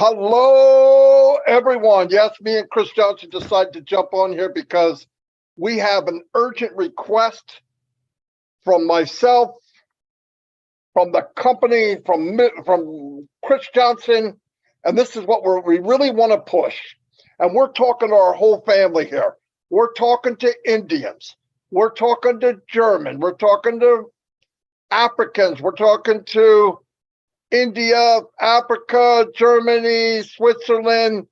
Hello, everyone. Yes, me and Chris Johnson decided to jump on here because we have an urgent request from myself, from the company, from Chris Johnson, and this is what we really want to push. And we're talking to our whole family here. We're talking to Indians. We're talking to German. We're talking to Africans. We're talking to India, Africa, Germany, Switzerland,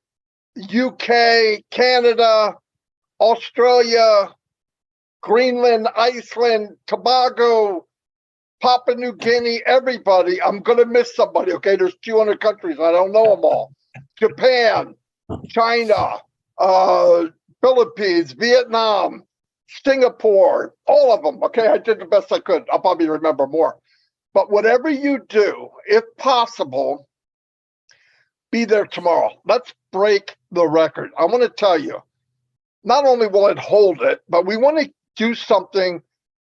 UK, Canada, Australia, Greenland, Iceland, Tobago, Papua New Guinea, everybody. I'm going to miss somebody, okay? There's 200 countries. I don't know them all. Japan, China, Philippines, Vietnam, Singapore, all of them, okay? I did the best I could. I'll probably remember more. But whatever you do, if possible, be there tomorrow. Let's break the record. I want to tell you, not only will it hold it, but we want to do something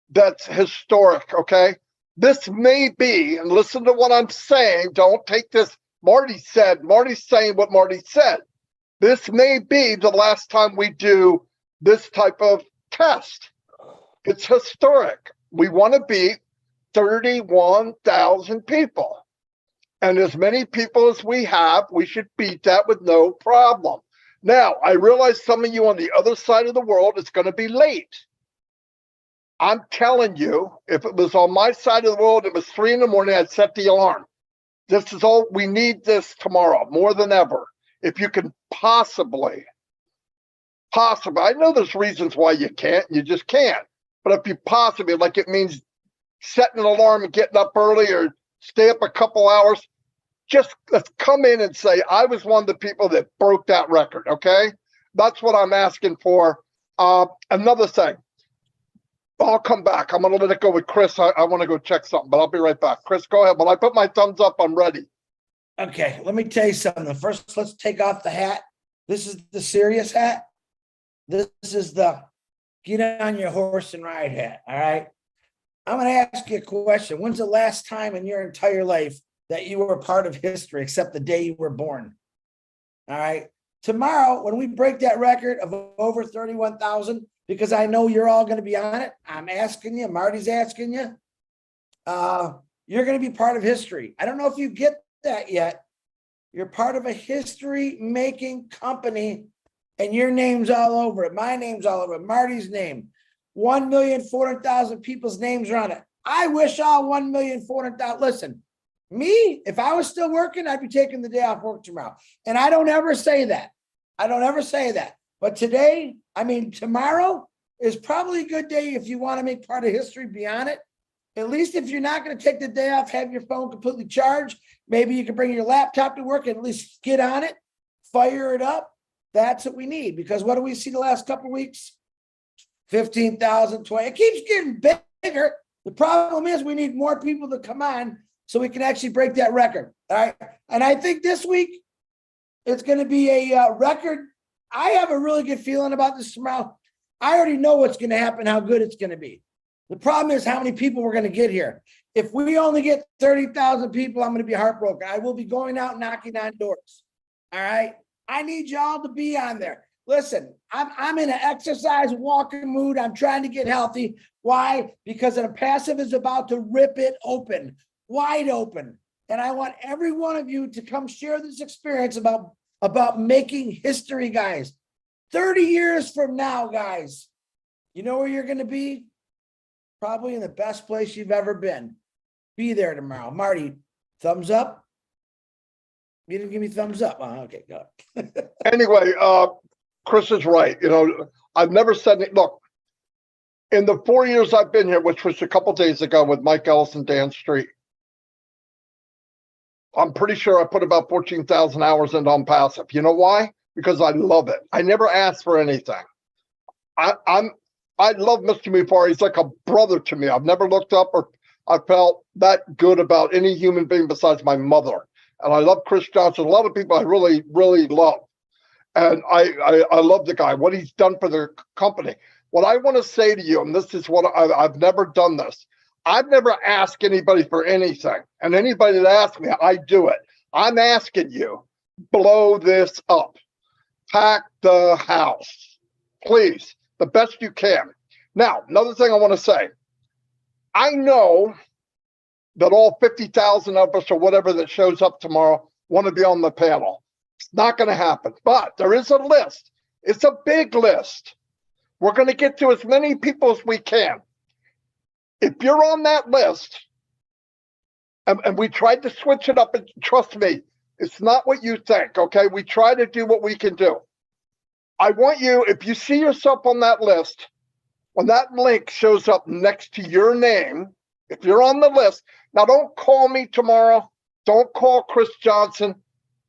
that's historic, okay? This may be, and listen to what I'm saying, don't take this, Marty's saying what Marty said. This may be the last time we do this type of test. It's historic. We want to beat 31,000 people. And as many people as we have, we should beat that with no problem. Now, I realize some of you on the other side of the world, it's going to be late. I'm telling you, if it was on my side of the world, it was 3 in the morning, I'd set the alarm. This is all, we need this tomorrow, more than ever. If you can possibly, I know there's reasons why you can't, you just can't. But if you possibly, like it means setting an alarm and getting up early or stay up a couple hours, just let's come in and say, I was one of the people that broke that record, okay? That's what I'm asking for. Another thing, I'll come back. I'm going to let it go with Chris. I want to go check something, but I'll be right back. Chris, go ahead. When I put my thumbs up, I'm ready. Okay, let me tell you something. First, let's take off the hat. This is the serious hat. This is the get on your horse and ride hat, all right? I'm going to ask you a question. When's the last time in your entire life that you were a part of history except the day you were born? All right. Tomorrow, when we break that record of over 31,000, because I know you're all going to be on it, I'm asking you, Marty's asking you, you're going to be part of history. I don't know if you get that yet. You're part of a history-making company, and your name's all over it. My name's all over it. Marty's name. 1,400,000 people's names are on it. I wish all 1,400,000. Listen, me, if I was still working, I'd be taking the day off work tomorrow. And I don't ever say that. I don't ever say that. But today, I mean, tomorrow is probably a good day if you want to make part of history beyond it. At least if you're not going to take the day off, have your phone completely charged. Maybe you can bring your laptop to work and at least get on it, fire it up. That's what we need. Because what do we see the last couple of weeks? 15,000, 20. It keeps getting bigger. The problem is we need more people to come on so we can actually break that record. All right. And I think this week it's going to be a record. I have a really good feeling about this tomorrow. I already know what's going to happen, how good it's going to be. The problem is how many people we're going to get here. If we only get 30,000 people, I'm going to be heartbroken. I will be going out knocking on doors. All right. I need y'all to be on there. Listen, I'm in an exercise walking mood. I'm trying to get healthy. Why? Because ONPASSIVE is about to rip it open, wide open. And I want every one of you to come share this experience about making history, guys. 30 years from now, guys, you know where you're going to be? Probably in the best place you've ever been. Be there tomorrow. Marty, thumbs up? You didn't give me thumbs up. Oh, okay, go. Anyway, Chris is right. You know, I've never said it. Look, in the 4 years I've been here, which was a couple days ago with Mike Ellis and Dan Street, I'm pretty sure I put about 14,000 hours into ONPASSIVE. You know why? Because I love it. I never asked for anything. I love Mr. Mufar. He's like a brother to me. I've never looked up or I felt that good about any human being besides my mother. And I love Chris Johnson. A lot of people I really, really love. And I love the guy, what he's done for their company. What I want to say to you, and this is what I've never done this. I've never asked anybody for anything. And anybody that asks me, I do it. I'm asking you, blow this up. Pack the house, please, the best you can. Now, another thing I want to say, I know that all 50,000 of us or whatever that shows up tomorrow want to be on the panel. It's not going to happen, but there is a list. It's a big list. We're going to get to as many people as we can. If you're on that list, and we tried to switch it up, and trust me, it's not what you think, okay? We try to do what we can do. I want you, if you see yourself on that list, when that link shows up next to your name, if you're on the list, now don't call me tomorrow. Don't call Chris Johnson.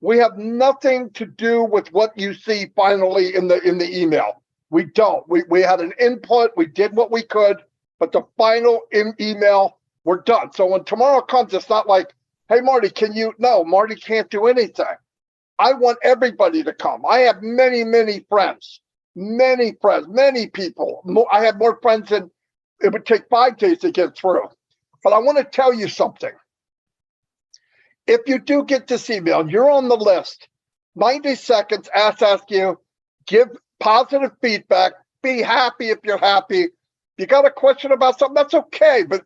We have nothing to do with what you see finally in the email. We don't. We had an input. We did what we could, but the final email, we're done. So when tomorrow comes, it's not like, hey, Marty, can you? No, Marty can't do anything. I want everybody to come. I have many, many friends, many people. I have more friends than it would take 5 days to get through. But I want to tell you something. If you do get this email, you're on the list. 90 seconds, ask you, give positive feedback, be happy if you're happy. You got a question about something, that's okay, but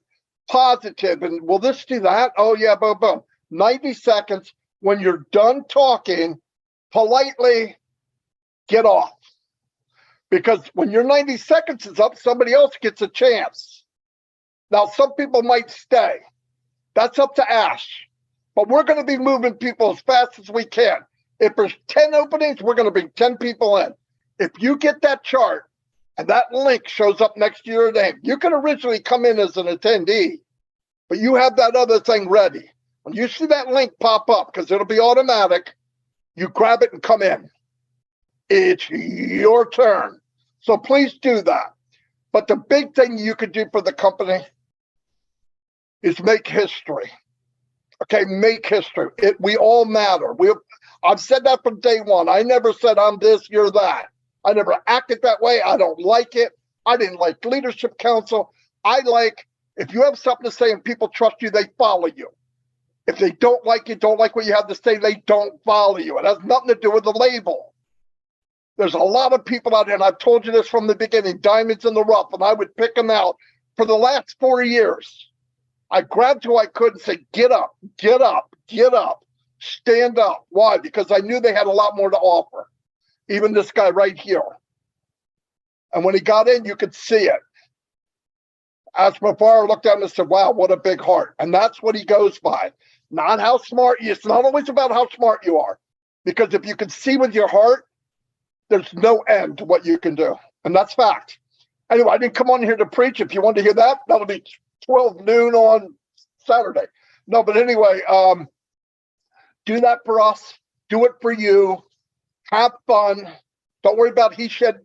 positive. And will this do that? Oh, yeah, boom, boom. 90 seconds. When you're done talking, politely get off. Because when your 90 seconds is up, somebody else gets a chance. Now, some people might stay. That's up to Ash. But we're going to be moving people as fast as we can. If there's 10 openings, we're going to bring 10 people in. If you get that chart and that link shows up next to your name, you can originally come in as an attendee, but you have that other thing ready. When you see that link pop up, because it'll be automatic, you grab it and come in. It's your turn. So please do that. But the big thing you could do for the company is make history. Okay, make history. We all matter. I've said that from day one. I never said I'm this, you're that. I never acted that way. I don't like it. I didn't like leadership council. I like, if you have something to say and people trust you, they follow you. If they don't like you, don't like what you have to say, they don't follow you. It has nothing to do with the label. There's a lot of people out there, and I've told you this from the beginning, diamonds in the rough, and I would pick them out. For the last 4 years, I grabbed who I could and said, get up, get up, get up, stand up. Why? Because I knew they had a lot more to offer. Even this guy right here. And when he got in, you could see it. As before, I looked at him and said, wow, what a big heart. And that's what he goes by. Not how smart you are. It's not always about how smart you are. Because if you can see with your heart, there's no end to what you can do. And that's fact. Anyway, I didn't come on here to preach. If you want to hear that, that'll be 12 noon on Saturday. No, but anyway, do that for us. Do it for you. Have fun. Don't worry about he said,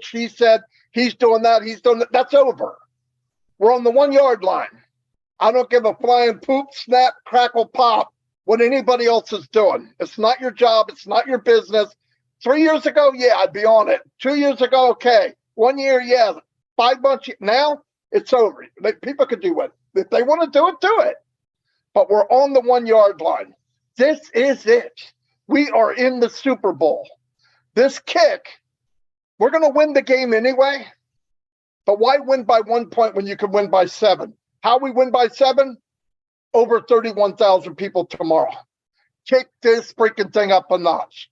she said, he's doing that, he's doing that. That's over. We're on the 1 yard line. I don't give a flying poop, snap, crackle, pop what anybody else is doing. It's not your job. It's not your business. 3 years ago, yeah, I'd be on it. 2 years ago, okay. 1 year, yeah. 5 months, now it's over. People could do it. If they want to do it. But we're on the 1 yard line. This is it. We are in the Super Bowl. This kick, we're going to win the game anyway. But why win by 1 point when you can win by 7? How we win by 7? Over 31,000 people tomorrow. Kick this freaking thing up a notch.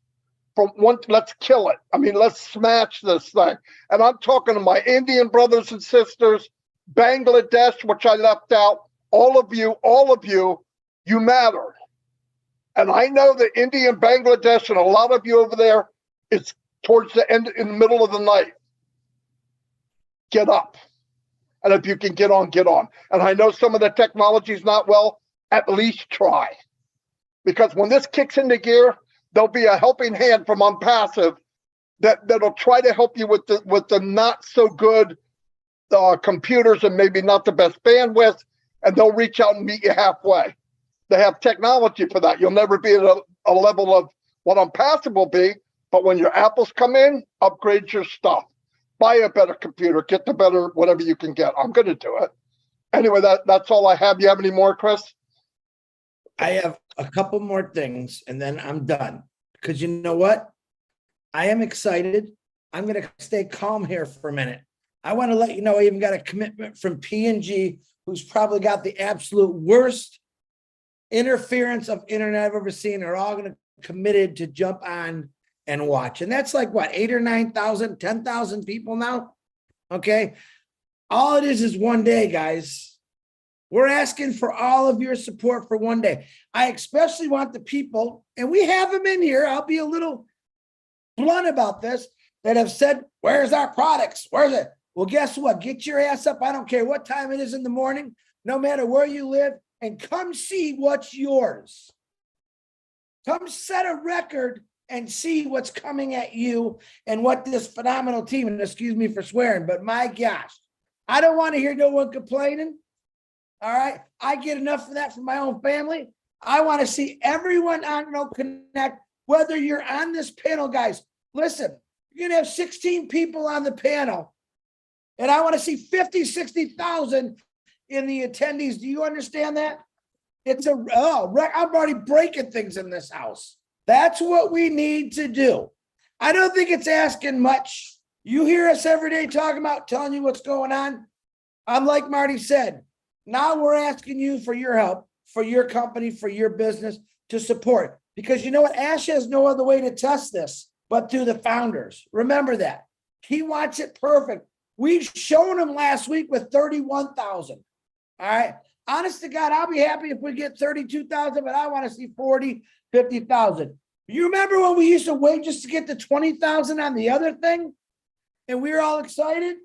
Let's kill it. I mean, let's smash this thing. And I'm talking to my Indian brothers and sisters, Bangladesh, which I left out. All of you, you matter. And I know that India and Bangladesh and a lot of you over there, it's towards the end, in the middle of the night. Get up. And if you can get on, get on. And I know some of the technology is not well, at least try. Because when this kicks into gear, there'll be a helping hand from ONPASSIVE that'll try to help you with the not so good computers and maybe not the best bandwidth, and they'll reach out and meet you halfway. They have technology for that. You'll never be at a level of what ONPASSIVE will be, but when your apples come in, upgrade your stuff. Buy a better computer, get the better whatever you can get. I'm going to do it. Anyway, that's all I have. You have any more, Chris? I a couple more things and then I'm done. Because you know what? I am excited. I'm going to stay calm here for a minute. I want to let you know I even got a commitment from P&G, who's probably got the absolute worst interference of internet I've ever seen. They're all going to committed to jump on and watch. And that's like what, 8,000 or 9,000, 10,000 people now. Okay. All it is one day, guys. We're asking for all of your support for one day. I especially want the people, and we have them in here. I'll be a little blunt about this, that have said, where's our products? Where's it? Well, guess what? Get your ass up. I don't care what time it is in the morning, no matter where you live, and come see what's yours. Come set a record and see what's coming at you and what this phenomenal team, and excuse me for swearing, but my gosh, I don't want to hear no one complaining. All right. I get enough of that from my own family. I want to see everyone on No Connect, whether you're on this panel, guys. Listen, you're going to have 16 people on the panel, and I want to see 50, 60,000 in the attendees. Do you understand that? It's I'm already breaking things in this house. That's what we need to do. I don't think it's asking much. You hear us every day talking about, telling you what's going on. I'm like Marty said, now we're asking you for your help, for your company, for your business to support. Because you know what? Ash has no other way to test this but through the founders. Remember that. He wants it perfect. We've shown him last week with 31,000. All right. Honest to God, I'll be happy if we get 32,000, but I want to see 40, 50,000. You remember when we used to wait just to get to 20,000 on the other thing? And we were all excited?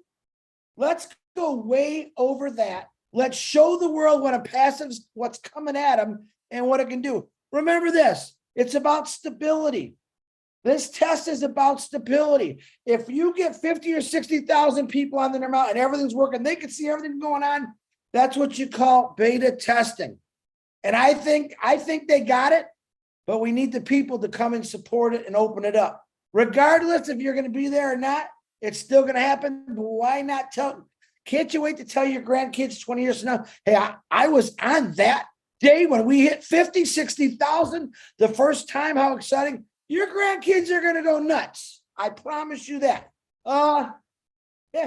Let's go way over that. Let's show the world what ONPASSIVE's, what's coming at them and what it can do. Remember this, it's about stability. This test is about stability. If you get 50 or 60,000 people on the amount and everything's working, they can see everything going on. That's what you call beta testing. And I think they got it, but we need the people to come and support it and open it up. Regardless if you're going to be there or not, it's still going to happen. But why not tell? Can't you wait to tell your grandkids 20 years from now, hey, I was on that day when we hit 50, 60,000 the first time, how exciting. Your grandkids are going to go nuts. I promise you that. Yeah,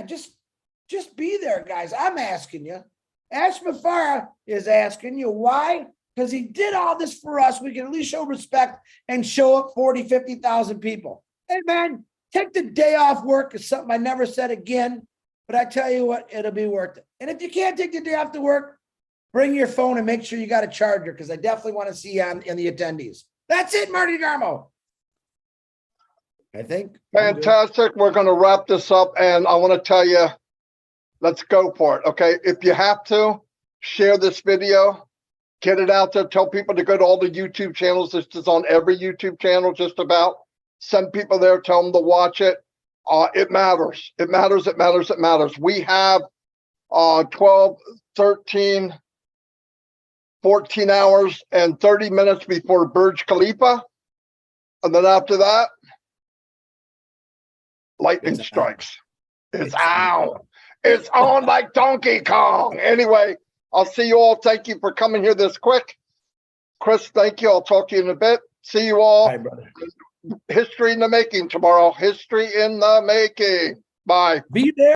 just be there, guys. I'm asking you. Ash Mafara is asking you why, because he did all this for us. We can at least show respect and show up 40, 50,000 people. Hey, man, take the day off work is something I never said again, but I tell you what, it'll be worth it. And if you can't take the day off to work, bring your phone and make sure you got a charger, because I definitely want to see you in the attendees. That's it, Marty Garmo. I think. Fantastic. We're going to wrap this up, and I want to tell you, let's go for it. Okay. If you have to, share this video, get it out there, tell people to go to all the YouTube channels. This is on every YouTube channel, just about. Send people there, tell them to watch it. It matters. It matters. It matters. It matters. We have 12, 13, 14 hours and 30 minutes before Burj Khalifa. And then after that, lightning strikes. It's out. It's on like Donkey Kong. Anyway, I'll see you all. Thank you for coming here this quick. Chris, thank you. I'll talk to you in a bit. See you all. Bye, brother. History in the making tomorrow. History in the making. Bye. Be there.